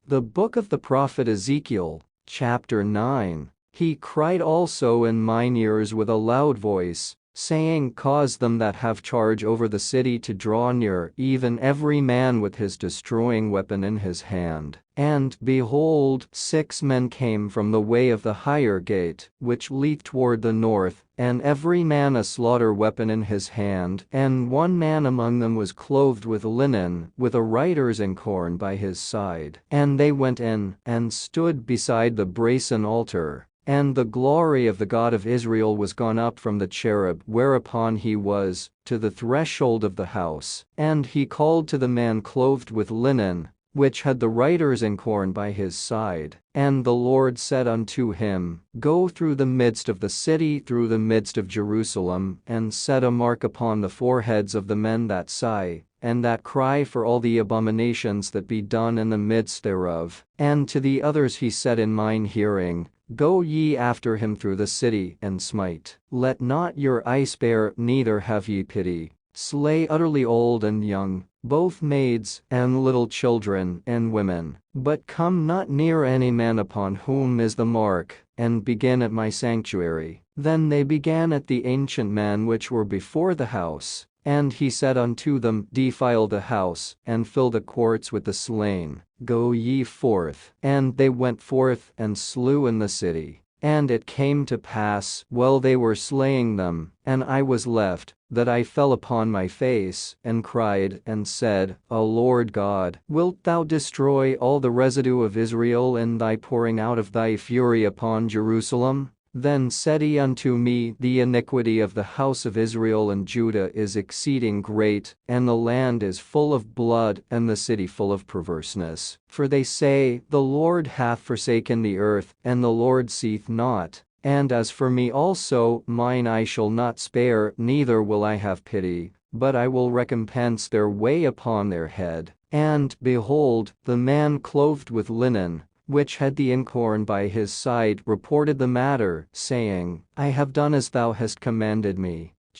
The book of the prophet Ezekiel, chapter 9. He cried also in mine ears with a loud voice, saying, Cause them that have charge over the city to draw near, even every man with his destroying weapon in his hand. And, behold, 6 men came from the way of the higher gate, which leads toward the north, and every man a slaughter weapon in his hand, and one man among them was clothed with linen, with a writer's inkhorn by his side. And they went in, and stood beside the brazen altar. And the glory of the God of Israel was gone up from the cherub whereupon he was, to the threshold of the house. And he called to the man clothed with linen, which had the writer's inkhorn by his side. And the Lord said unto him, Go through the midst of the city, through the midst of Jerusalem, and set a mark upon the foreheads of the men that sigh, and that cry for all the abominations that be done in the midst thereof. And to the others he said in mine hearing, Go ye after him through the city, and smite. Let not your eye spare, neither have ye pity. Slay utterly old and young, both maids, and little children, and women. But come not near any man upon whom is the mark, and begin at my sanctuary. Then they began at the ancient men which were before the house. And he said unto them, Defile the house, and fill the courts with the slain. Go ye forth. And they went forth, and slew in the city. And it came to pass, while they were slaying them, and I was left, that I fell upon my face, and cried, and said, O Lord God, wilt thou destroy all the residue of Israel in thy pouring out of thy fury upon Jerusalem? Then said he unto me, The iniquity of the house of Israel and Judah is exceeding great, and the land is full of blood, and the city full of perverseness. For they say, The Lord hath forsaken the earth, and the Lord seeth not. And as for me also, mine eye shall not spare, neither will I have pity, but I will recompense their way upon their head. And, behold, the man clothed with linen, which had the inkhorn by his side, reported the matter, saying, I have done as thou hast commanded me.